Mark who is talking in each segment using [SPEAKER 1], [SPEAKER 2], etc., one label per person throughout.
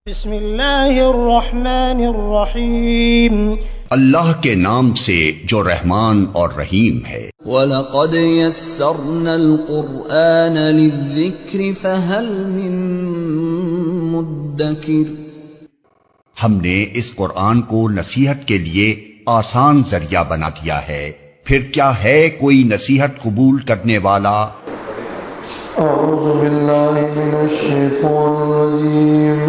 [SPEAKER 1] بسم اللہ الرحمن الرحیم،
[SPEAKER 2] اللہ کے نام سے جو رحمان اور رحیم ہے۔
[SPEAKER 3] وَلَقَدْ يَسَّرْنَا الْقُرْآنَ لِلذِّكْرِ فَهَلْ مِن مُّدَّكِرٍ۔
[SPEAKER 2] ہم نے اس قرآن کو نصیحت کے لیے آسان ذریعہ بنا دیا ہے، پھر کیا ہے کوئی نصیحت قبول کرنے والا؟
[SPEAKER 4] اعوذ باللہ من الشیطان الرجیم،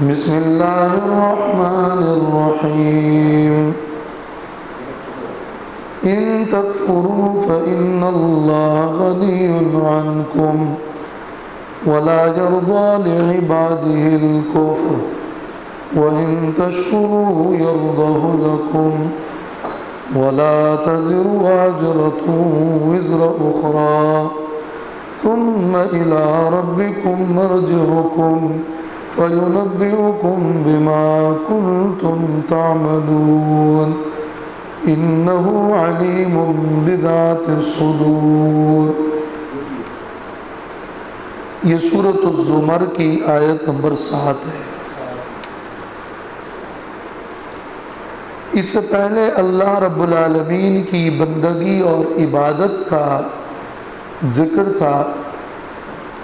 [SPEAKER 4] بسم اللہ الرحمن الرحیم۔ ان تکفروا فإن اللہ غنی عنکم ولا يرضى لعباده الكفر وإن تشكروا يرضه لكم ولا تزر وازرة وزر أخرى ثم إلى ربكم مرجعكم فينبئكم بما كنتم تعملون إنه عليم بذات الصدور۔ یہ سورۃ الزمر کی آیت نمبر 7 ہے۔ اس سے پہلے اللہ رب العالمین کی بندگی اور عبادت کا ذکر تھا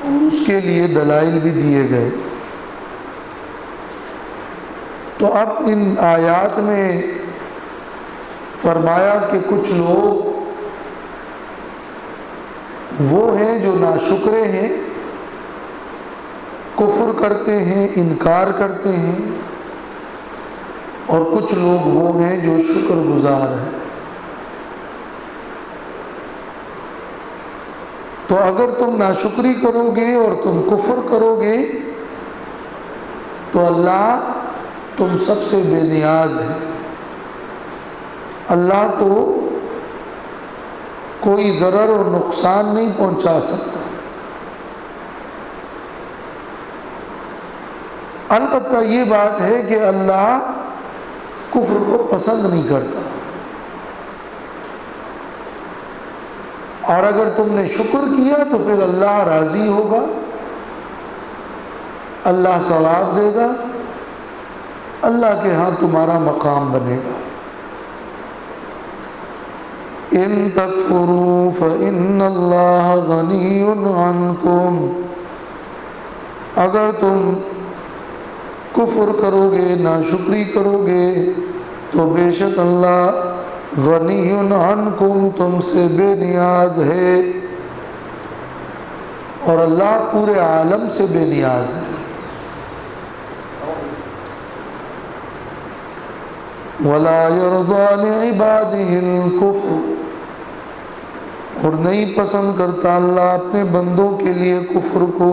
[SPEAKER 4] اور اس کے لیے دلائل بھی دیے گئے۔ تو اب ان آیات میں فرمایا کہ کچھ لوگ وہ ہیں جو ناشکرے ہیں، کفر کرتے ہیں، انکار کرتے ہیں، اور کچھ لوگ وہ ہیں جو شکر گزار ہیں۔ تو اگر تم ناشکری کرو گے اور تم کفر کرو گے تو اللہ تم سب سے بے نیاز ہے۔ اللہ کو کوئی ضرر اور نقصان نہیں پہنچا سکتا۔ البتہ یہ بات ہے کہ اللہ کفر کو پسند نہیں کرتا، اور اگر تم نے شکر کیا تو پھر اللہ راضی ہوگا، اللہ ثواب دے گا، اللہ کے ہاں تمہارا مقام بنے گا۔ ان تکفروا فإن اللہ غنی عنکم، اگر تم کفر کرو گے، ناشکری کرو گے، تو بے شک اللہ غنی عنکم تم سے بے نیاز ہے، اور اللہ پورے عالم سے بے نیاز ہے۔ وَلَا يَرْضَى لِعِبَادِهِ الْكُفْرَ، اور نہیں پسند کرتا اللہ اپنے بندوں کے لیے کفر کو۔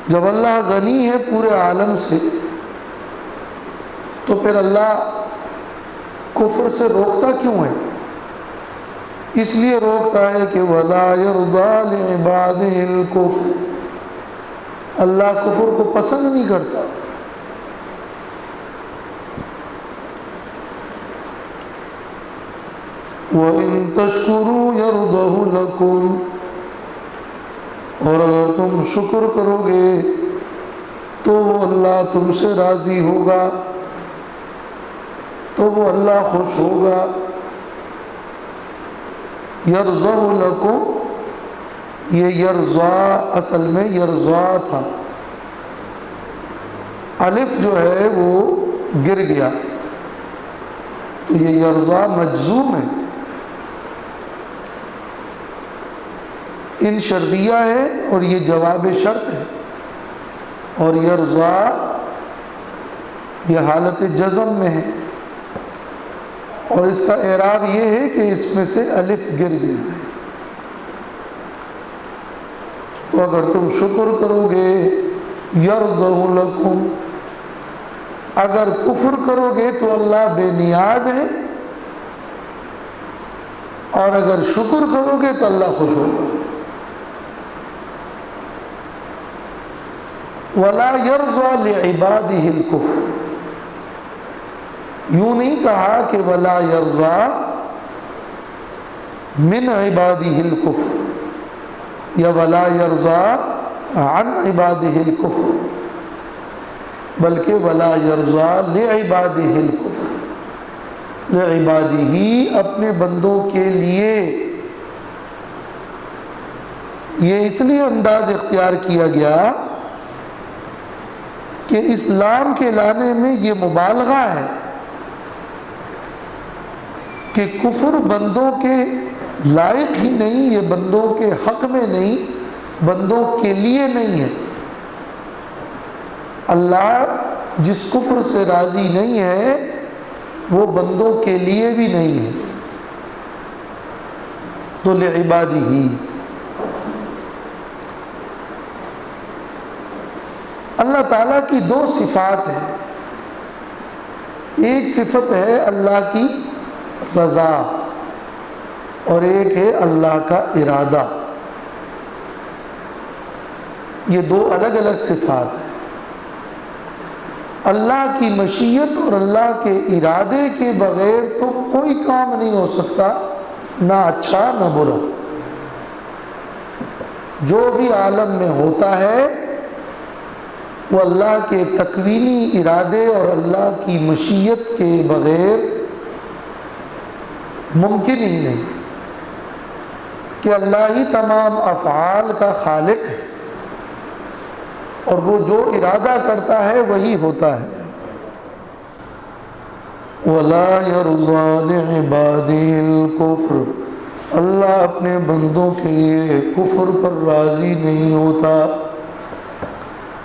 [SPEAKER 4] جب اللہ غنی ہے پورے عالم سے تو پھر اللہ کفر سے روکتا کیوں ہے؟ اس لیے روکتا ہے کہ وَلَا يَرْضَى لِعِبَادِهِ الْكُفْرَ، اللہ کفر کو پسند نہیں کرتا۔ وَإِن تَشْكُرُوا يَرْضَهُ لَكُمْ، اور اگر تم شکر کرو گے تو وہ اللہ تم سے راضی ہوگا، تو وہ اللہ خوش ہوگا۔ یرضا لکم، یہ یرضا اصل میں یرضا تھا، الف جو ہے وہ گر گیا تو یہ یرضا مجزوم ہے، ان شرطیہ ہے اور یہ جواب شرط ہے، اور یرضا یہ حالت جزم میں ہے، اور اس کا اعراب یہ ہے کہ اس میں سے الف گر گیا ہے۔ تو اگر تم شکر کرو گے یرضا لکم، اگر کفر کرو گے تو اللہ بے نیاز ہے، اور اگر شکر کرو گے تو اللہ خوش ہوگا۔ وَلَا يَرْضَى لِعِبَادِهِ الْكُفْرَ، یوں نہیں کہا کہ وَلَا يَرْضَى مِنْ عِبَادِهِ الْكُفْرَ، یا ولا یرضا عن عبادہ الکفر، بلکہ ولا یرضا لعبادہ الکفر، لعبادہ اپنے بندوں کے لیے۔ یہ اس لیے انداز اختیار کیا گیا کہ اسلام کے لانے میں یہ مبالغہ ہے کہ کفر بندوں کے لائق ہی نہیں، یہ بندوں کے حق میں نہیں، بندوں کے لیے نہیں ہے۔ اللہ جس کفر سے راضی نہیں ہے وہ بندوں کے لیے بھی نہیں ہے۔ تو لعبادہ ہی، اللہ تعالیٰ کی دو صفات ہیں، ایک صفت ہے اللہ کی رضا اور ایک ہے اللہ کا ارادہ۔ یہ دو الگ الگ صفات ہیں۔ اللہ کی مشیت اور اللہ کے ارادے کے بغیر تو کوئی کام نہیں ہو سکتا، نہ اچھا نہ برا۔ جو بھی عالم میں ہوتا ہے وہ اللہ کے تکوینی ارادے اور اللہ کی مشیت کے بغیر ممکن ہی نہیں کہ اللہ ہی تمام افعال کا خالق ہے، اور وہ جو ارادہ کرتا ہے وہی ہوتا ہے۔ وَلَا يَرْضَىٰ لِعِبَادِهِ الْكُفْرَ، اللہ اپنے بندوں کے لیے کفر پر راضی نہیں ہوتا۔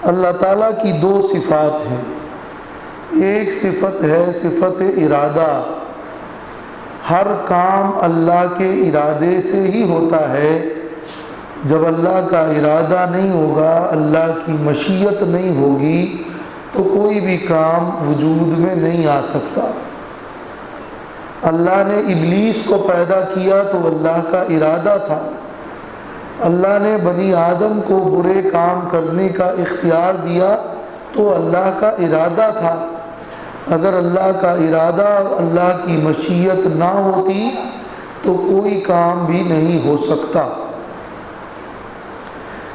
[SPEAKER 4] اللہ تعالیٰ کی دو صفات ہیں، ایک صفت ہے صفت ارادہ، ہر کام اللہ کے ارادے سے ہی ہوتا ہے۔ جب اللہ کا ارادہ نہیں ہوگا، اللہ کی مشیت نہیں ہوگی تو کوئی بھی کام وجود میں نہیں آ سکتا۔ اللہ نے ابلیس کو پیدا کیا تو اللہ کا ارادہ تھا، اللہ نے بنی آدم کو برے کام کرنے کا اختیار دیا تو اللہ کا ارادہ تھا۔ اگر اللہ کا ارادہ اور اللہ کی مشیت نہ ہوتی تو کوئی کام بھی نہیں ہو سکتا۔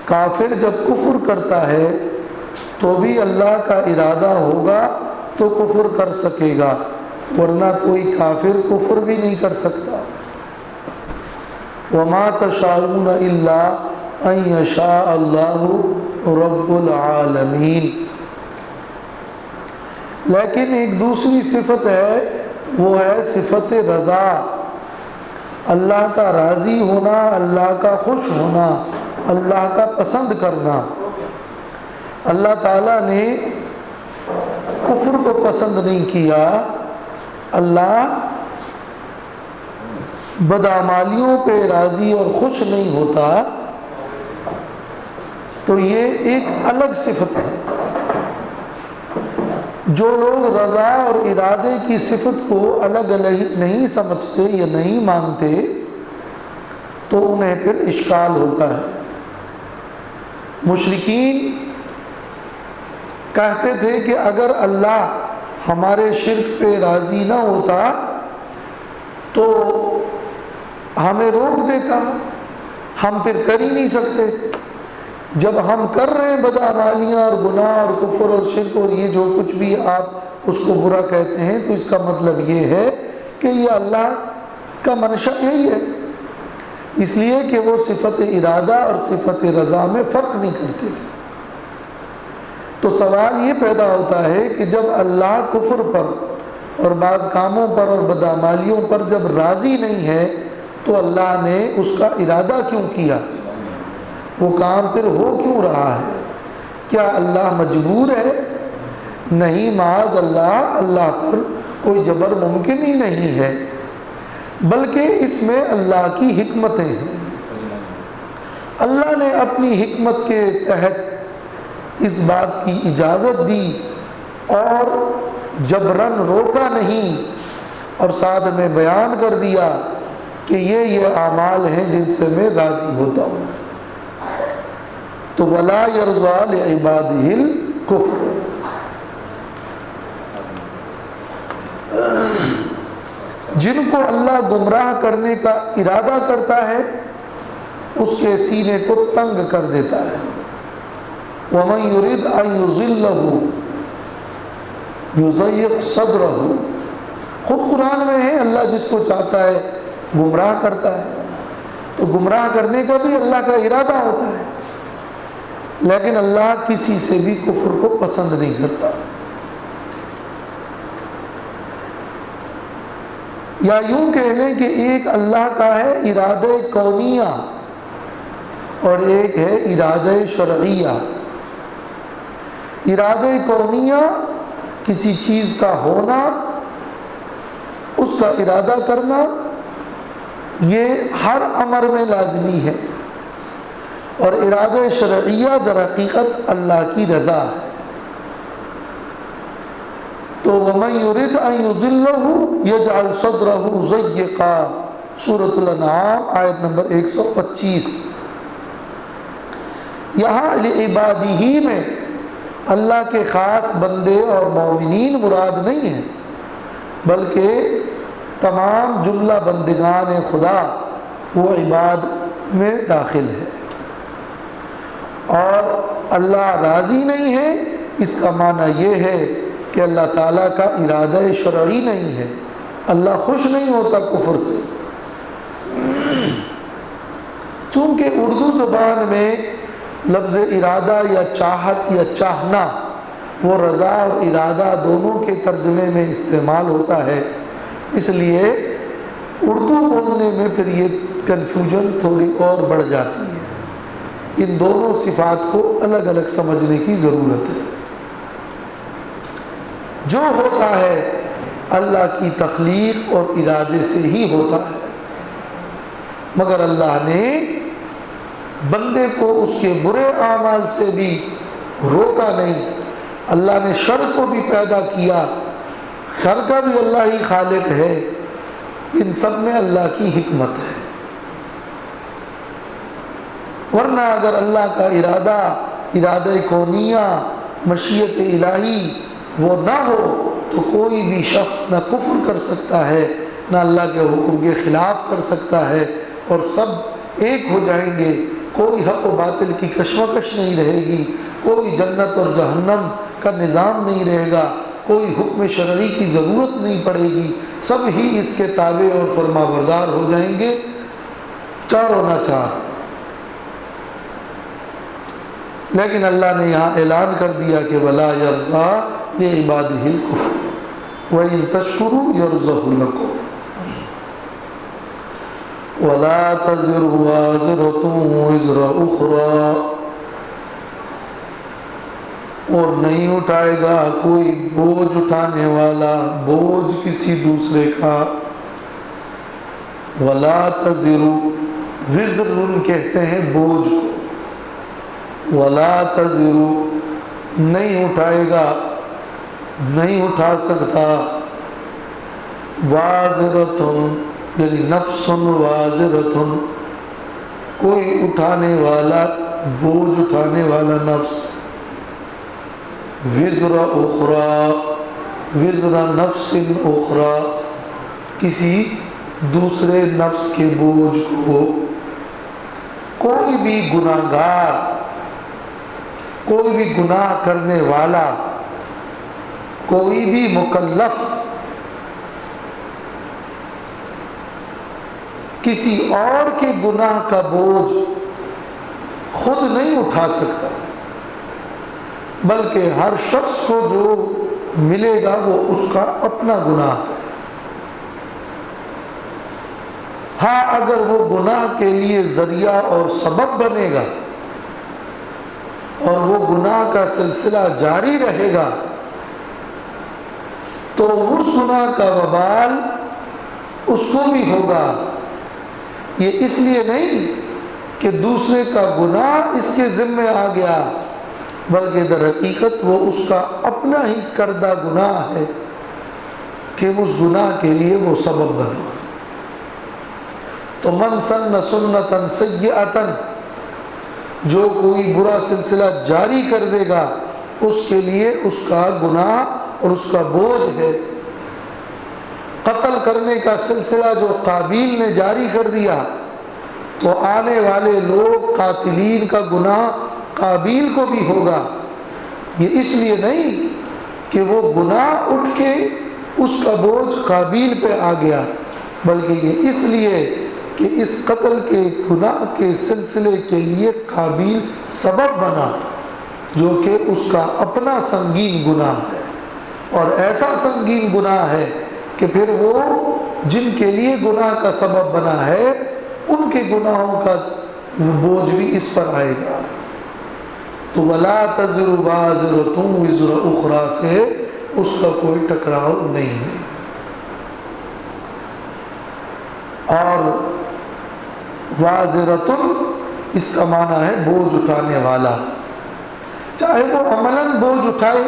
[SPEAKER 4] کافر جب کفر کرتا ہے تو بھی اللہ کا ارادہ ہوگا تو کفر کر سکے گا، ورنہ کوئی کافر کفر بھی نہیں کر سکتا۔ وَمَا تَشَاءُونَ إِلَّا أَن يَشَاءَ اللَّهُ رَبُّ الْعَالَمِينَ۔ لیکن ایک دوسری صفت ہے، وہ ہے صفت رضا، اللہ کا راضی ہونا، اللہ کا خوش ہونا، اللہ کا پسند کرنا۔ اللہ تعالیٰ نے کفر کو پسند نہیں کیا، اللہ بدعمالیوں پہ راضی اور خوش نہیں ہوتا، تو یہ ایک الگ صفت ہے۔ جو لوگ رضا اور ارادے کی صفت کو الگ الگ نہیں سمجھتے یا نہیں مانتے تو انہیں پھر اشکال ہوتا ہے۔ مشرکین کہتے تھے کہ اگر اللہ ہمارے شرک پہ راضی نہ ہوتا تو ہمیں روک دیتا، ہم پھر کر ہی نہیں سکتے۔ جب ہم کر رہے ہیں بدعمالیاں اور گناہ اور کفر اور شرک اور یہ جو کچھ بھی آپ اس کو برا کہتے ہیں، تو اس کا مطلب یہ ہے کہ یہ اللہ کا منشا یہی ہے، اس لیے کہ وہ صفت ارادہ اور صفت رضا میں فرق نہیں کرتے تھے۔ تو سوال یہ پیدا ہوتا ہے کہ جب اللہ کفر پر اور بعض کاموں پر اور بدعمالیوں پر جب راضی نہیں ہے تو اللہ نے اس کا ارادہ کیوں کیا؟ وہ کام پھر ہو کیوں رہا ہے؟ کیا اللہ مجبور ہے؟ نہیں، معاذ اللہ، اللہ پر کوئی جبر ممکن ہی نہیں ہے، بلکہ اس میں اللہ کی حکمتیں ہیں۔ اللہ نے اپنی حکمت کے تحت اس بات کی اجازت دی اور جبراً روکا نہیں، اور ساتھ میں بیان کر دیا کہ یہ اعمال ہیں جن سے میں راضی ہوتا ہوں۔ تو وَلَا يَرْضَىٰ لِعِبَادِهِ الْكُفْرَ، جن کو اللہ گمراہ کرنے کا ارادہ کرتا ہے اس کے سینے کو تنگ کر دیتا ہے۔ وَمَن يُرِدْ أَن يُضِلَّهُ يُضَيِّقْ صَدْرَهُ، خود قرآن میں ہے اللہ جس کو چاہتا ہے گمراہ کرتا ہے، تو گمراہ کرنے کا بھی اللہ کا ارادہ ہوتا ہے، لیکن اللہ کسی سے بھی کفر کو پسند نہیں کرتا۔ یا یوں کہہ لیں کہ ایک اللہ کا ہے ارادہ کونیہ اور ایک ہے ارادہ شرعیہ۔ ارادہ کونیہ کسی چیز کا ہونا، اس کا ارادہ کرنا، یہ ہر امر میں لازمی ہے، اور ارادہ شرعیہ در حقیقت اللہ کی رضا ہے۔ تو وَمَن يُرِدْ أَن يُضِلَّهُ يَجْعَلْ صَدْرَهُ ضَيِّقًا، سورۃ الانعام آیت نمبر 125۔ یہاں لعبادہ میں اللہ کے خاص بندے اور مومنین مراد نہیں ہیں، بلکہ تمام جملہ بندگان خدا وہ عباد میں داخل ہے۔ اور اللہ راضی نہیں ہے، اس کا معنی یہ ہے کہ اللہ تعالیٰ کا ارادہ شرعی نہیں ہے، اللہ خوش نہیں ہوتا کفر سے۔ چونکہ اردو زبان میں لفظ ارادہ یا چاہت یا چاہنا وہ رضا اور ارادہ دونوں کے ترجمے میں استعمال ہوتا ہے، اس لیے اردو بولنے میں پھر یہ کنفیوژن تھوڑی اور بڑھ جاتی ہے۔ ان دونوں صفات کو الگ الگ سمجھنے کی ضرورت ہے۔ جو ہوتا ہے اللہ کی تخلیق اور ارادے سے ہی ہوتا ہے، مگر اللہ نے بندے کو اس کے برے اعمال سے بھی روکا نہیں۔ اللہ نے شر کو بھی پیدا کیا، شر کا بھی اللہ ہی خالق ہے، ان سب میں اللہ کی حکمت ہے۔ ورنہ اگر اللہ کا ارادہ کونیہ، مشیت الہی وہ نہ ہو تو کوئی بھی شخص نہ کفر کر سکتا ہے، نہ اللہ کے حکم کے خلاف کر سکتا ہے، اور سب ایک ہو جائیں گے۔ کوئی حق و باطل کی کشمکش نہیں رہے گی، کوئی جنت اور جہنم کا نظام نہیں رہے گا، کوئی حکم شرعی کی ضرورت نہیں پڑے گی، سب ہی اس کے تابع اور فرما بردار ہو جائیں گے، چاروں ناچار۔ لیکن اللہ نے یہاں اعلان کر دیا کہ وَلَا يَرْضَىٰ لِعِبَادِهِ الْكُفْرَ وَإِن تَشْكُرُوا يَرْضَهُ لَكُمْ وَلَا تَزِرُ وَازِرَةٌ وِزْرَ أُخْرَىٰ، اور نہیں اٹھائے گا کوئی بوجھ اٹھانے والا بوجھ کسی دوسرے کا۔ وَلَا تَزِرُ، وزر کہتے ہیں بوجھ کو، وَلَا تَزِرُ نہیں اٹھائے گا، نہیں اٹھا سکتا، وَازِرَةٌ یعنی نفس وازرۃ، کوئی اٹھانے والا بوجھ اٹھانے والا نفس، وزر اخری، وزر نفس اخری کسی دوسرے نفس کے بوجھ کو۔ کوئی بھی گناہگار، کوئی بھی گناہ کرنے والا، کوئی بھی مکلف کسی اور کے گناہ کا بوجھ خود نہیں اٹھا سکتا، بلکہ ہر شخص کو جو ملے گا وہ اس کا اپنا گناہ ہے۔ ہاں اگر وہ گناہ کے لیے ذریعہ اور سبب بنے گا اور وہ گناہ کا سلسلہ جاری رہے گا تو اس گناہ کا وبال اس کو بھی ہوگا۔ یہ اس لیے نہیں کہ دوسرے کا گناہ اس کے ذمے آ گیا، بلکہ در حقیقت وہ اس کا اپنا ہی کردہ گناہ ہے کہ اس گناہ کے لیے وہ سبب بنا۔ تو من سن سنتا سیئتا، جو کوئی برا سلسلہ جاری کر دے گا اس کے لیے اس کا گناہ اور اس کا بوجھ ہے۔ قتل کرنے کا سلسلہ جو قابیل نے جاری کر دیا تو آنے والے لوگ قاتلین کا گناہ قابیل کو بھی ہوگا. یہ اس لیے نہیں کہ وہ گناہ اٹھ کے اس کا بوجھ قابیل پہ آ گیا، بلکہ یہ اس لیے کہ اس قتل کے گناہ کے سلسلے کے لیے قابیل سبب بنا، جو کہ اس کا اپنا سنگین گناہ ہے، اور ایسا سنگین گناہ ہے کہ پھر وہ جن کے لیے گناہ کا سبب بنا ہے ان کے گناہوں کا بوجھ بھی اس پر آئے گا. تو وَلَا تَزِرُ وَازِرَةٌ وِزْرَ أُخْرَى سے اس کا کوئی ٹکراؤ نہیں ہے. اور وازرتن اس کا معنی ہے بوجھ اٹھانے والا، چاہے وہ عملاً بوجھ اٹھائے،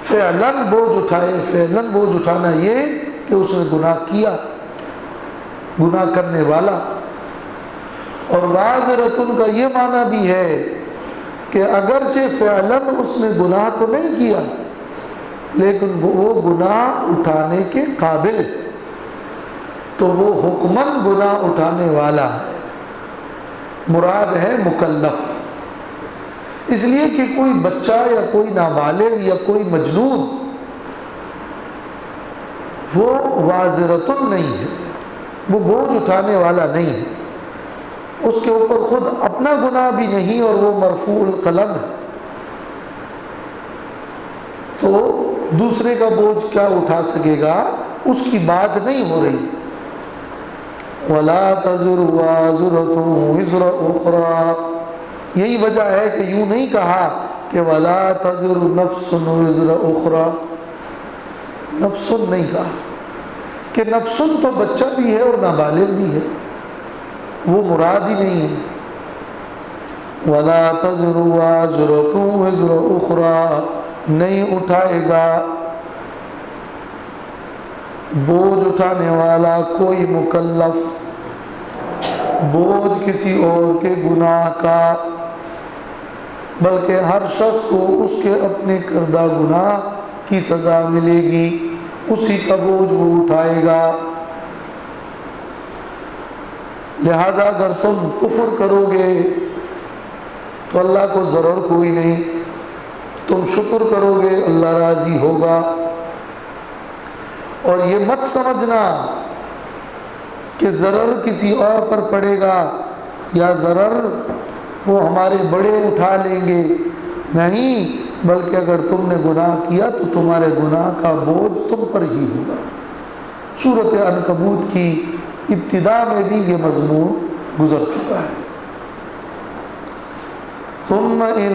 [SPEAKER 4] فعلاً بوجھ اٹھائے. فعلاً بوجھ اٹھانا یہ کہ اس نے گناہ کیا، گناہ کرنے والا. اور وازرتن کا یہ معنی بھی ہے کہ اگرچہ فعلاً اس نے گناہ تو نہیں کیا لیکن وہ گناہ اٹھانے کے قابل ہے، تو وہ حکماً گناہ اٹھانے والا ہے. مراد ہے مکلف، اس لیے کہ کوئی بچہ یا کوئی نابالغ یا کوئی مجنون وہ وازرتن نہیں ہے، وہ بوجھ اٹھانے والا نہیں ہے. اس کے اوپر خود اپنا گناہ بھی نہیں اور وہ مرفوع القلم ہے، تو دوسرے کا بوجھ کیا اٹھا سکے گا، اس کی بات نہیں ہو رہی. وَلَا تَزِرُ وَازِرَةٌ وِزْرَ أُخْرَى، یہی وجہ ہے کہ یوں نہیں کہا کہ وَلَا تَزِرُ نَفْسٌ وِزْرَ أُخْرَى، نفسن نہیں کہا کہ نفسن تو بچہ بھی ہے اور نابالغ بھی ہے، وہ مراد ہی نہیں ہے. وَلَا تَزِرُ وَازِرَةٌ وِزْرَ أُخْرَى، نہیں اٹھائے گا بوجھ اٹھانے والا کوئی مکلف بوجھ کسی اور کے گناہ کا، بلکہ ہر شخص کو اس کے اپنے کردہ گناہ کی سزا ملے گی، اسی کا بوجھ وہ اٹھائے گا. لہذا اگر تم کفر کرو گے تو اللہ کو ضرر کوئی نہیں، تم شکر کرو گے اللہ راضی ہوگا. اور یہ مت سمجھنا کہ ضرر کسی اور پر پڑے گا یا ضرر وہ ہمارے بڑے اٹھا لیں گے، نہیں، بلکہ اگر تم نے گناہ کیا تو تمہارے گناہ کا بوجھ تم پر ہی ہوگا. سورۃ عنکبوت کی ابتدا میں بھی یہ مضمون گزر چکا ہے. ثم الی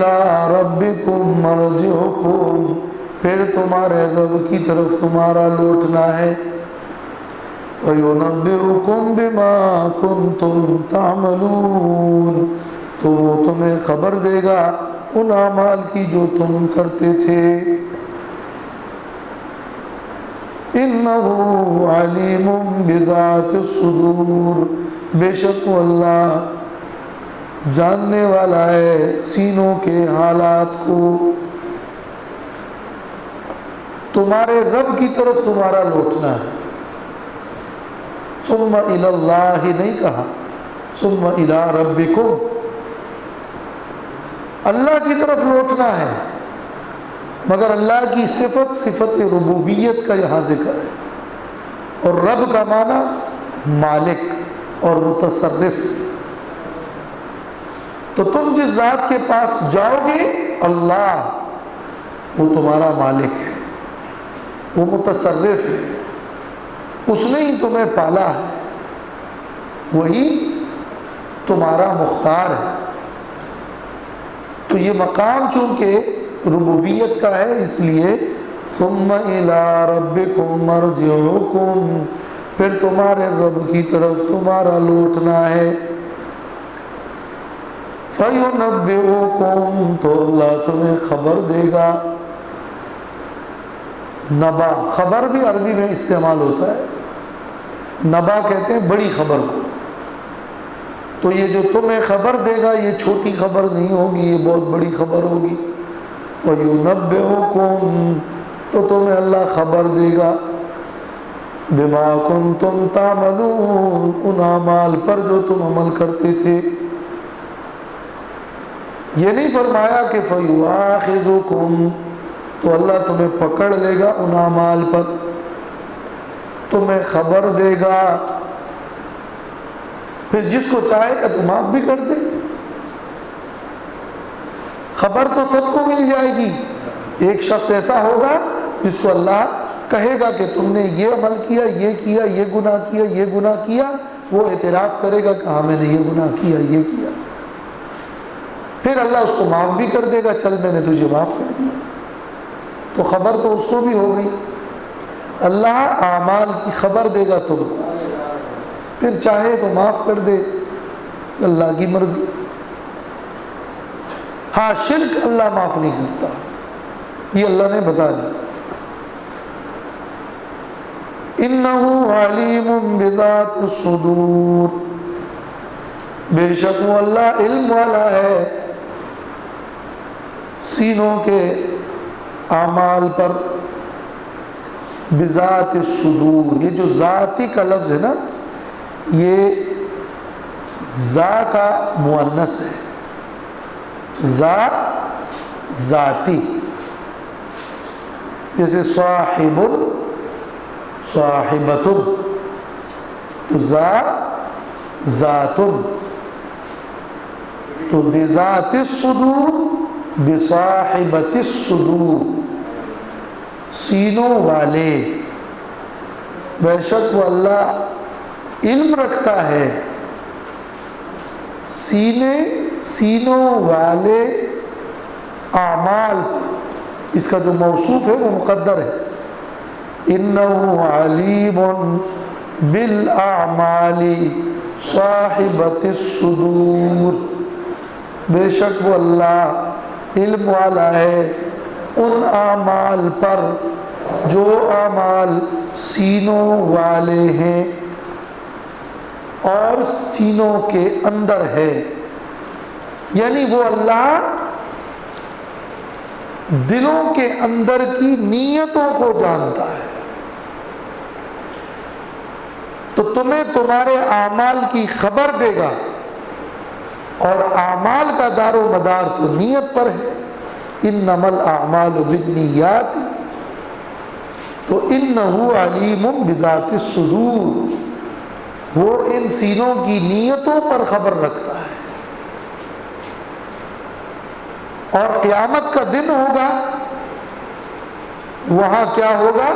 [SPEAKER 4] ربکم مرجعکم، پھر تمہارے رب کی طرف تمہارا لوٹنا ہے. فَيُنَبِّئُكُم بِمَا كُنتُمْ تَعْمَلُونَ، تو وہ تمہیں خبر دے گا ان اعمال کی جو تم کرتے تھے. إِنَّهُ عَلِيمٌ بِذَاتِ الصُّدُورِ، بے شک وہ اللہ جاننے والا ہے سینوں کے حالات کو. تمہارے رب کی طرف تمہارا لوٹنا ہے. ثم الی اللہ نہیں کہا، ثم الی ربکم، اللہ کی طرف لوٹنا ہے. مگر اللہ کی صفت ربوبیت کا یہاں ذکر ہے، اور رب کا معنی مالک اور متصرف. تو تم جس ذات کے پاس جاؤ گے اللہ وہ تمہارا مالک ہے، وہ متصرف ہے، اس نے ہی تمہیں پالا ہے، وہی تمہارا مختار ہے. تو یہ مقام چونکہ ربوبیت کا ہے، اس لیے ثم الی ربکم مرجعکم، پھر تمہارے رب کی طرف تمہارا لوٹنا ہے. فَيُنَبِّئُكُمْ، تو اللہ تمہیں خبر دے گا. نبا خبر بھی عربی میں استعمال ہوتا ہے، نبا کہتے ہیں بڑی خبر کو. تو یہ جو تمہیں خبر دے گا یہ چھوٹی خبر نہیں ہوگی، یہ بہت بڑی خبر ہوگی. فَيُنَبِّئُكُمْ، تو تمہیں اللہ خبر دے گا. بما کنتم تعملون، ان اعمال پر جو تم عمل کرتے تھے۔ یہ نہیں فرمایا کہ فَيُؤَاخِذُكُمْ، تو اللہ تمہیں پکڑ لے گا ان اعمال پر، تمہیں خبر دے گا، پھر جس کو چاہے گا تو معاف بھی کر دے۔ خبر تو سب کو مل جائے گی، ایک شخص ایسا ہوگا جس کو اللہ کہے گا کہ تم نے یہ عمل کیا، یہ گناہ کیا، یہ گناہ کیا، وہ اعتراف کرے گا کہ ہاں میں نے یہ گناہ کیا، یہ کیا، پھر اللہ اس کو معاف بھی کر دے گا، چل میں نے تجھے معاف کر دیا۔ تو خبر تو اس کو بھی ہو گئی، اللہ اعمال کی خبر دے گا تم کو، پھر چاہے تو معاف کر دے، اللہ کی مرضی۔ ہاں شرک اللہ معاف نہیں کرتا، یہ اللہ نے بتا دیا۔ انہ علیم بذات الصدور، بے شک وہ اللہ علم والا ہے سینوں کے اعمال پر۔ بذات الصدور، یہ جو ذاتی کا لفظ ہے نا، یہ ذا کا مؤنث ہے، ذا ذاتی، جیسے صاحب صاحبتم، تو ذا ذاتم، تو بذات الصدور بصاحبت الصدور، سینوں والے، بے شک وہ اللہ علم رکھتا ہے سینوں والے اعمال پر۔ اس کا جو موصوف ہے وہ مقدر ہے، انہ علیم بالاعمال صاحبۃ الصدور، بے شک وہ اللہ علم والا ہے ان اعمال پر جو اعمال سینوں والے ہیں اور سینوں کے اندر ہے، یعنی وہ اللہ دلوں کے اندر کی نیتوں کو جانتا ہے۔ تو تمہیں تمہارے اعمال کی خبر دے گا، اور اعمال کا دار و مدار تو نیت پر ہے، انما الاعمال بالنیات، تو انہ علیم بذات الصدور، وہ ان سینوں کی نیتوں پر خبر رکھتا ہے۔ اور قیامت کا دن ہوگا، وہاں کیا ہوگا؟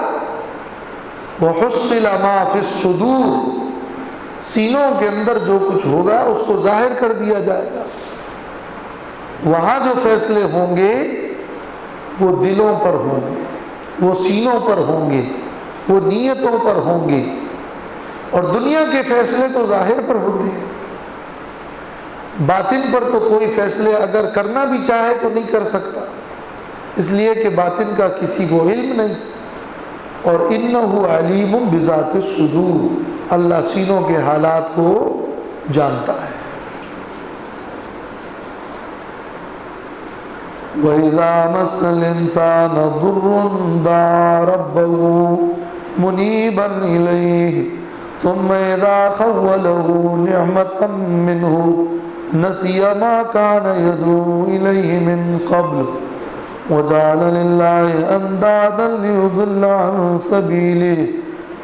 [SPEAKER 4] وحصل ما فی الصدور، سینوں کے اندر جو کچھ ہوگا اس کو ظاہر کر دیا جائے گا۔ وہاں جو فیصلے ہوں گے وہ دلوں پر ہوں گے، وہ سینوں پر ہوں گے، وہ نیتوں پر ہوں گے، اور دنیا کے فیصلے تو ظاہر پر ہوتے ہیں، باطن پر تو کوئی فیصلے اگر کرنا بھی چاہے تو نہیں کر سکتا، اس لیے کہ باطن کا کسی کو علم نہیں۔ اور انہ علیم بذات الصدور، اللہ سینوں کے حالات کو جانتا ہے۔ وَإِذَا مَسَّ الْإِنسَانَ ضُرٌّ دَعَا رَبَّهُ مُنِيبًا إِلَيْهِ ثُمَّ إِذَا خَوَّلَهُ نِعْمَةً مِّنْهُ نَسِيَ مَا كَانَ يَدْعُو إِلَيْهِ مِنْ قَبْلُ وَجَعَلَ لِلَّهِ أَنْدَادًا لِيُضِلَّ عَنْ سَبِيلِهِ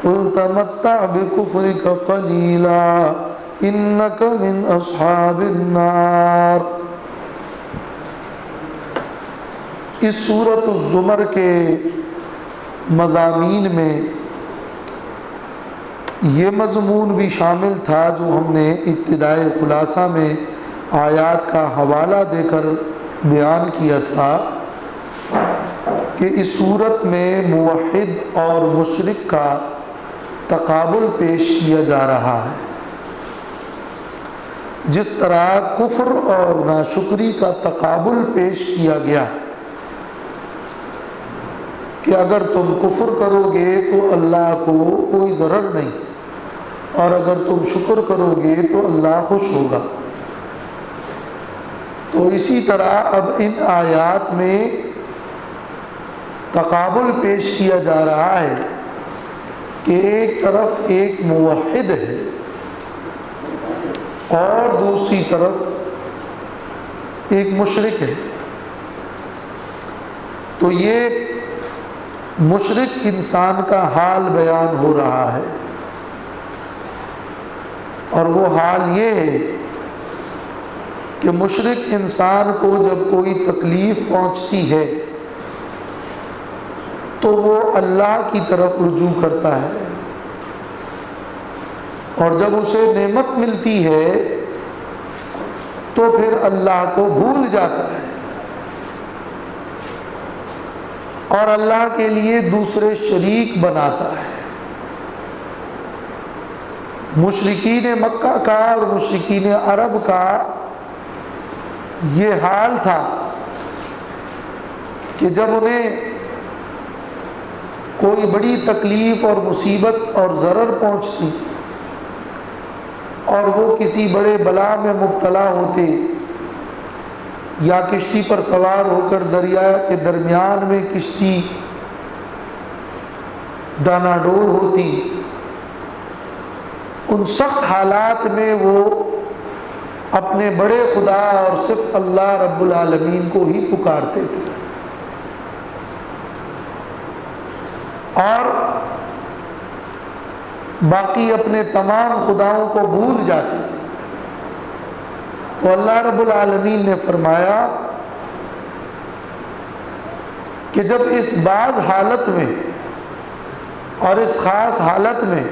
[SPEAKER 4] قُلْ تَمَتَّعْ بِكُفْرِكَ قَلِيلًا إِنَّكَ مِنْ أَصْحَابِ النَّارِ۔ اس سورۃ الزمر کے مضامین میں یہ مضمون بھی شامل تھا جو ہم نے ابتدائے خلاصہ میں آیات کا حوالہ دے کر بیان کیا تھا، کہ اس صورت میں موحد اور مشرک کا تقابل پیش کیا جا رہا ہے۔ جس طرح کفر اور ناشکری کا تقابل پیش کیا گیا کہ اگر تم کفر کرو گے تو اللہ کو کوئی ضرر نہیں، اور اگر تم شکر کرو گے تو اللہ خوش ہوگا، تو اسی طرح اب ان آیات میں تقابل پیش کیا جا رہا ہے کہ ایک طرف ایک موحد ہے اور دوسری طرف ایک مشرک ہے، تو یہ مشرک انسان کا حال بیان ہو رہا ہے، اور وہ حال یہ ہے کہ مشرک انسان کو جب کوئی تکلیف پہنچتی ہے تو وہ اللہ کی طرف رجوع کرتا ہے، اور جب اسے نعمت ملتی ہے تو پھر اللہ کو بھول جاتا ہے اور اللہ کے لیے دوسرے شریک بناتا ہے۔ مشرکین مکہ کا اور مشرکین عرب کا یہ حال تھا کہ جب انہیں کوئی بڑی تکلیف اور مصیبت اور ضرر پہنچتی اور وہ کسی بڑے بلا میں مبتلا ہوتے یا کشتی پر سوار ہو کر دریا کے درمیان میں کشتی ڈانا ڈول ہوتی، ان سخت حالات میں وہ اپنے بڑے خدا اور صرف اللہ رب العالمین کو ہی پکارتے تھے اور باقی اپنے تمام خداؤں کو بھول جاتے تھے۔ تو اللہ رب العالمین نے فرمایا کہ جب اس بعض حالت میں اور اس خاص حالت میں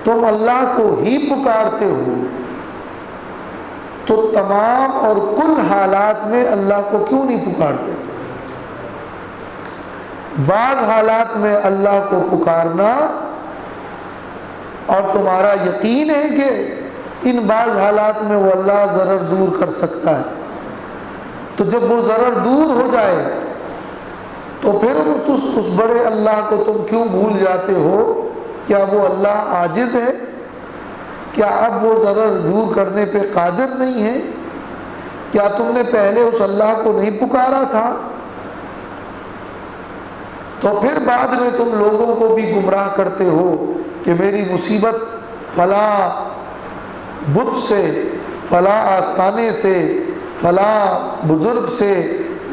[SPEAKER 4] تم اللہ کو ہی پکارتے ہو تو تمام اور کل حالات میں اللہ کو کیوں نہیں پکارتے؟ بعض حالات میں اللہ کو پکارنا اور تمہارا یقین ہے کہ ان بعض حالات میں وہ اللہ ضرر دور کر سکتا ہے، تو جب وہ ضرر دور ہو جائے تو پھر اس بڑے اللہ کو تم کیوں بھول جاتے ہو؟ کیا وہ اللہ عاجز ہے؟ کیا اب وہ ضرر دور کرنے پہ قادر نہیں ہے؟ کیا تم نے پہلے اس اللہ کو نہیں پکارا تھا؟ تو پھر بعد میں تم لوگوں کو بھی گمراہ کرتے ہو کہ میری مصیبت فلاں بت سے، فلاں آستانے سے، فلاں بزرگ سے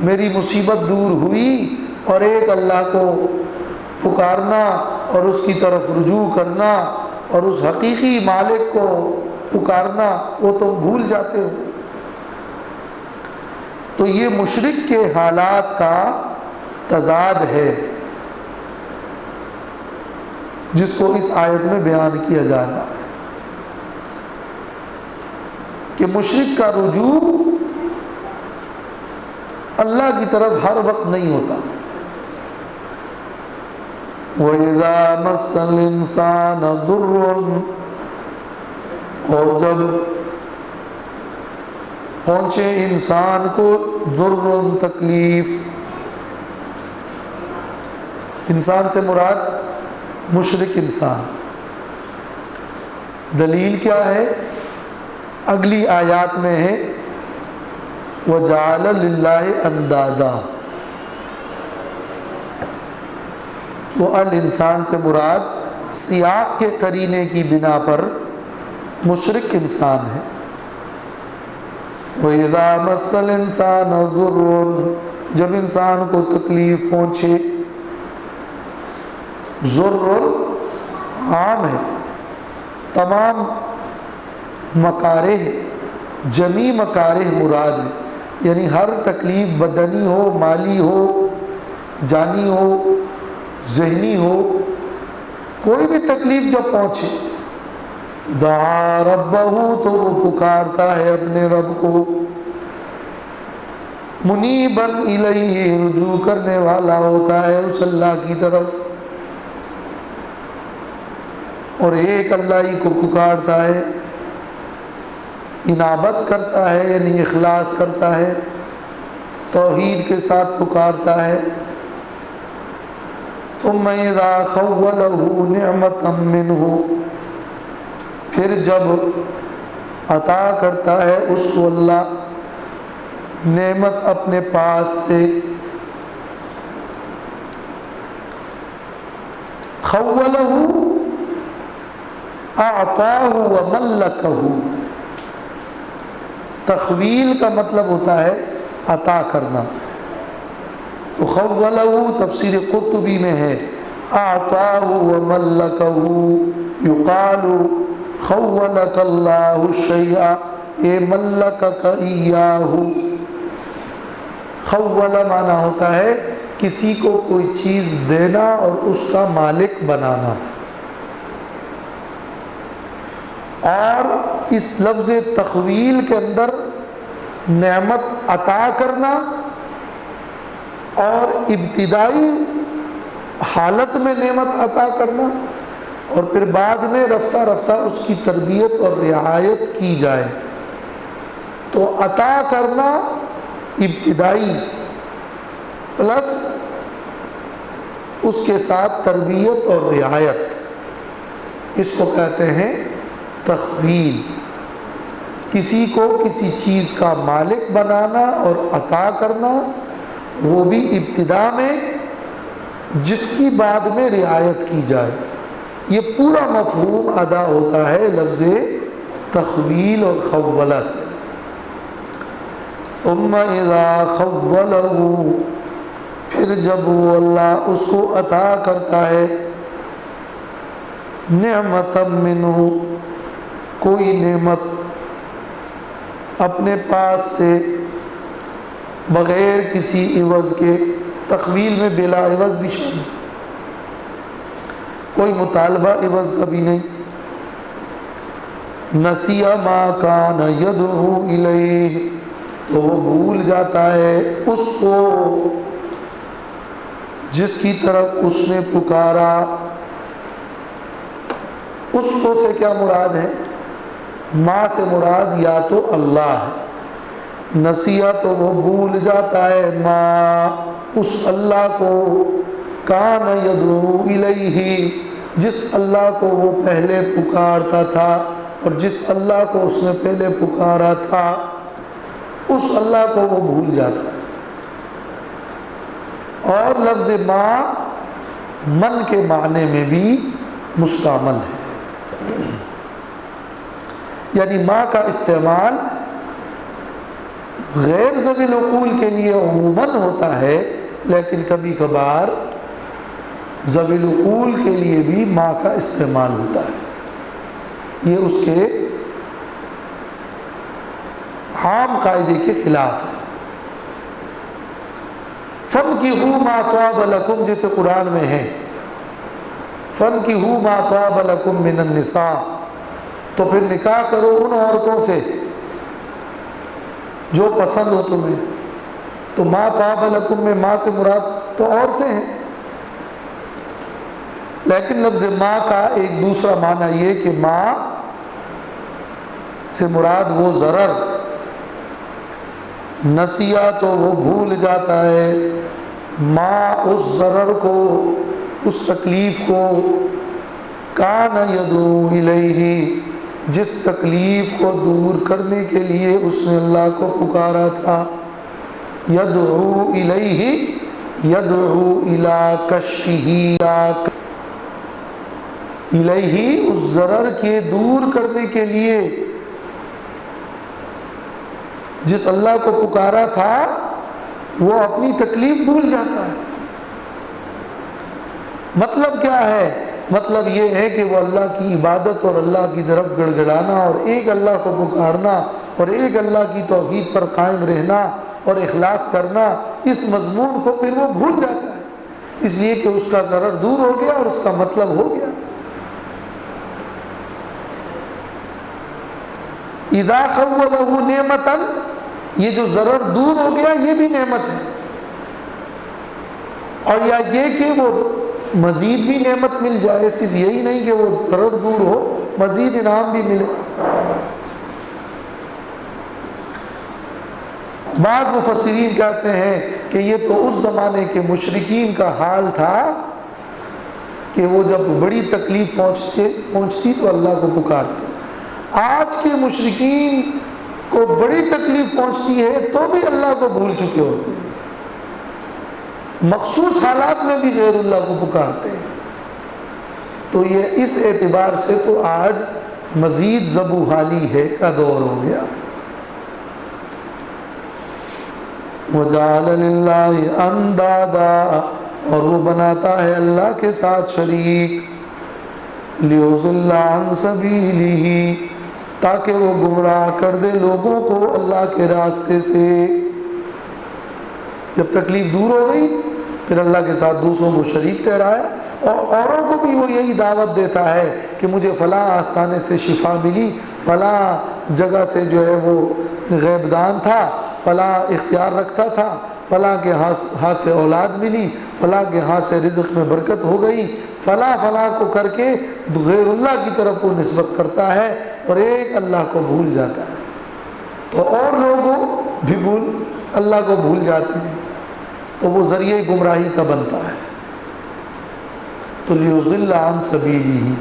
[SPEAKER 4] میری مصیبت دور ہوئی، اور ایک اللہ کو پکارنا اور اس کی طرف رجوع کرنا اور اس حقیقی مالک کو پکارنا وہ تم بھول جاتے ہو۔ تو یہ مشرک کے حالات کا تضاد ہے جس کو اس آیت میں بیان کیا جا رہا ہے کہ مشرک کا رجوع اللہ کی طرف ہر وقت نہیں ہوتا۔ وَإِذَا مَسَّ الْإِنسَانَ ضُرٌّ، اور جب پہنچے انسان کو ضرٌ تکلیف، انسان سے مراد مشرک انسان۔ دلیل کیا ہے؟ اگلی آیات میں ہے وَجَعَلَ لِلَّهِ أَنْدَادًا، تو الانسان سے مراد سیاق کے قرینے کی بنا پر مشرک انسان ہے۔ وَإِذَا مَسَّ الْإِنسَانَ ضُرٌّ، جب انسان کو تکلیف پہنچے، ضرر عام ہے، تمام مکارہ جمی مکارہ مراد ہے، یعنی ہر تکلیف بدنی ہو، مالی ہو، جانی ہو، ذہنی ہو، کوئی بھی تکلیف جب پہنچے، دعا ربہ، تو وہ پکارتا ہے اپنے رب کو، منیباً الیہ، رجوع کرنے والا ہوتا ہے اس اللہ کی طرف، اور ایک اللہ ہی کو پکارتا ہے، انابت کرتا ہے یعنی اخلاص کرتا ہے، توحید کے ساتھ پکارتا ہے۔ ثم اذا خولہ نعمتا منہ، پھر جب عطا کرتا ہے اس کو اللہ نعمت اپنے پاس سے، خولہ اعطاہ وملکہ، تخویل کا مطلب ہوتا ہے عطا کرنا، تو خولہ تفسیر قرطبی میں ہے اعطاہ وملکہ، یقال خولک اللہ الشیء اے ملکک ایاہ، خول معنی ہوتا ہے کسی کو کوئی چیز دینا اور اس کا مالک بنانا، اور اس لفظ تخویل کے اندر نعمت عطا کرنا اور ابتدائی حالت میں نعمت عطا کرنا اور پھر بعد میں رفتہ رفتہ اس کی تربیت اور رعایت کی جائے، تو عطا کرنا ابتدائی پلس اس کے ساتھ تربیت اور رعایت، اس کو کہتے ہیں تخویل، کسی کو کسی چیز کا مالک بنانا اور عطا کرنا، وہ بھی ابتدا میں، جس کی بعد میں رعایت کی جائے، یہ پورا مفہوم ادا ہوتا ہے لفظ تخویل اور خولہ سے۔ ثم اذا خولہ، پھر جب وہ اللہ اس کو عطا کرتا ہے نعمتا منہ، کوئی نعمت اپنے پاس سے بغیر کسی عوض کے، تخویل میں بلا عوض بھی شامل، کوئی مطالبہ عوض کا بھی نہیں، نسی ما کان یدعو الیہ، تو وہ بھول جاتا ہے اس کو جس کی طرف اس نے پکارا، اس کو سے کیا مراد ہے؟ ماں سے مراد یا تو اللہ ہے، نسیہ تو وہ بھول جاتا ہے ماں اس اللہ کو، کان یدعو الیہ جس اللہ کو وہ پہلے پکارتا تھا، اور جس اللہ کو اس نے پہلے پکارا تھا اس اللہ کو وہ بھول جاتا ہے۔ اور لفظ ماں من کے معنی میں بھی مستعمل ہے، یعنی ماں کا استعمال غیر ذوی العقول کے لیے عموماً ہوتا ہے، لیکن کبھی کبھار ذوی العقول کے لیے بھی ماں کا استعمال ہوتا ہے، یہ اس کے عام قاعدے کے خلاف ہے۔ فَانْكِحُوا مَا طَابَ لَكُمْ، جیسے قرآن میں ہے فَانْكِحُوا مَا طَابَ لَكُمْ مِنَ النِّسَاءِ، تو پھر نکاح کرو ان عورتوں سے جو پسند ہو تمہیں، تو مَا طَابَ لَكُمْ میں ماں سے مراد تو عورتیں ہیں، لیکن لفظ ماں کا ایک دوسرا معنی یہ کہ ماں سے مراد وہ ضرر، نسیہ تو وہ بھول جاتا ہے ماں اس ضرر کو، اس تکلیف کو، کان یدعو الیہ جس تکلیف کو دور کرنے کے لیے اس نے اللہ کو پکارا تھا، یدعو الیہ یدعو الی کشفہ، الیہ اس ضرر کے دور کرنے کے لیے جس اللہ کو پکارا تھا وہ اپنی تکلیف بھول جاتا ہے۔ مطلب کیا ہے؟ مطلب یہ ہے کہ وہ اللہ کی عبادت اور اللہ کی طرف گڑ گڑانا اور ایک اللہ کو پکارنا اور ایک اللہ کی توحید پر قائم رہنا اور اخلاص کرنا، اس مضمون کو پھر وہ بھول جاتا ہے، اس لیے کہ اس کا ضرر دور ہو گیا اور اس کا مطلب ہو گیا۔ اذا خولہ نعمتا، یہ جو ضرر دور ہو گیا یہ بھی نعمت ہے، اور یا یہ کہ وہ مزید بھی نعمت مل جائے، صرف یہی نہیں کہ وہ ضرر دور ہو، مزید انعام بھی ملے۔ بعض مفسرین کہتے ہیں کہ یہ تو اس زمانے کے مشرکین کا حال تھا کہ وہ جب بڑی تکلیف پہنچتی تو اللہ کو پکارتے، آج کے مشرکین کو بڑی تکلیف پہنچتی ہے تو بھی اللہ کو بھول چکے ہوتے ہیں، مخصوص حالات میں بھی غیر اللہ کو پکارتے ہیں، تو یہ اس اعتبار سے تو آج مزید ذبح حالی ہے کا دور ہو گیا. وَجَعَلَ لِلَّهِ أَنْدَادًا اور وہ بناتا ہے اللہ کے ساتھ شریک. لِيُضِلَّ عَنْ سَبِيلِهِ تاکہ وہ گمراہ کر دے لوگوں کو اللہ کے راستے سے. جب تکلیف دور ہو گئی پھر اللہ کے ساتھ دوسروں کو شریک ٹھہرایا، اور اوروں کو بھی وہ یہی دعوت دیتا ہے کہ مجھے فلاں آستانے سے شفا ملی، فلاں جگہ سے جو ہے وہ غیب دان تھا، فلاں اختیار رکھتا تھا، فلاں کے ہاتھ سے اولاد ملی، فلاں کے ہاتھ سے رزق میں برکت ہو گئی، فلاں فلاں کو کر کے غیر اللہ کی طرف وہ نسبت کرتا ہے اور ایک اللہ کو بھول جاتا ہے. تو اور لوگ بھی اللہ کو بھول جاتے ہیں، تو وہ ذریعہ گمراہی کا بنتا ہے. تو لیضل عن سبیلہ،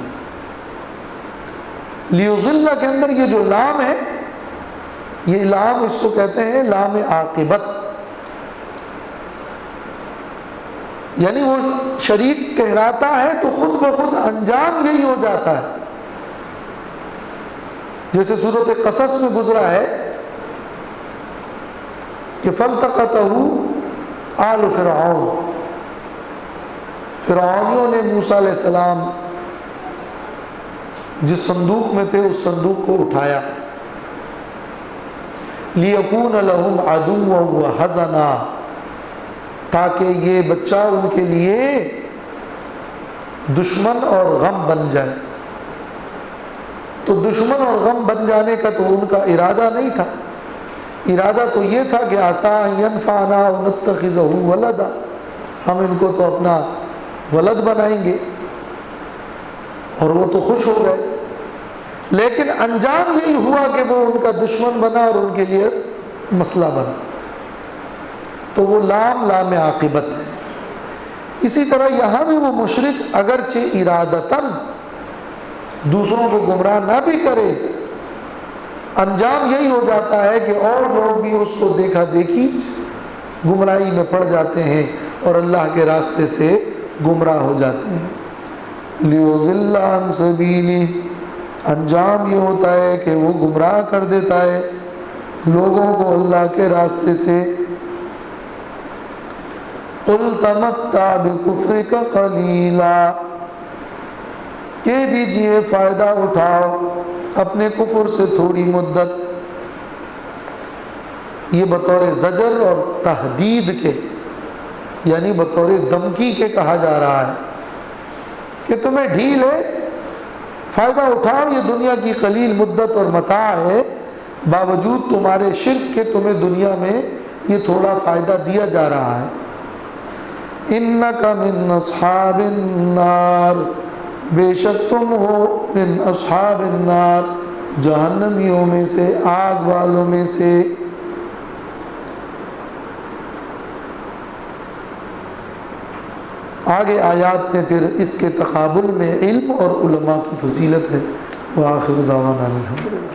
[SPEAKER 4] لیضل کے اندر یہ جو لام ہے، یہ لام اس کو کہتے ہیں لام عاقبت، یعنی وہ شریک ٹھہراتا ہے تو خود بخود انجام یہی ہو جاتا ہے. جیسے سورۃ قصص میں گزرا ہے کہ فَالْتَقَطَهُ آلُ فِرْعَوْنَ، فرعونیوں نے موسیٰ علیہ السلام جس صندوق میں تھے اس صندوق کو اٹھایا. لِيَكُونَ لَهُمْ عَدُوًّا وَحَزَنًا تاکہ یہ بچہ ان کے لیے دشمن اور غم بن جائے. تو دشمن اور غم بن جانے کا تو ان کا ارادہ نہیں تھا، ارادہ تو یہ تھا کہ عسیٰ ان ینفعنا او نتخذہ ولدا، ہم ان کو تو اپنا ولد بنائیں گے، اور وہ تو خوش ہو گئے. لیکن انجام یہی ہوا کہ وہ ان کا دشمن بنا اور ان کے لیے مسئلہ بنا. تو وہ لام عاقبت ہے. اسی طرح یہاں بھی وہ مشرک اگرچہ ارادتاً دوسروں کو گمراہ نہ بھی کرے، انجام یہی ہو جاتا ہے کہ اور لوگ بھی اس کو دیکھا دیکھی گمراہی میں پڑ جاتے ہیں اور اللہ کے راستے سے گمراہ ہو جاتے ہیں. لیضل عن سبیلہ، انجام یہ ہوتا ہے کہ وہ گمراہ کر دیتا ہے لوگوں کو اللہ کے راستے سے. قل تمتع بکفرک قلیلا، کہہ دیجئے فائدہ اٹھاؤ اپنے کفر سے تھوڑی مدت. یہ بطور زجر اور تحدید کے، یعنی بطور دھمکی کے کہا جا رہا ہے کہ تمہیں ڈھیل ہے، فائدہ اٹھاؤ، یہ دنیا کی قلیل مدت اور متاع ہے، باوجود تمہارے شرک کے تمہیں دنیا میں یہ تھوڑا فائدہ دیا جا رہا ہے. انک من اصحاب النار، بے شک تم ہو من اصحاب النار، جہنمیوں میں سے، آگ والوں میں سے. آگے آیات میں پھر اس کے تقابل میں علم اور علماء کی فضیلت ہے. وآخر دعوانا الحمدللہ.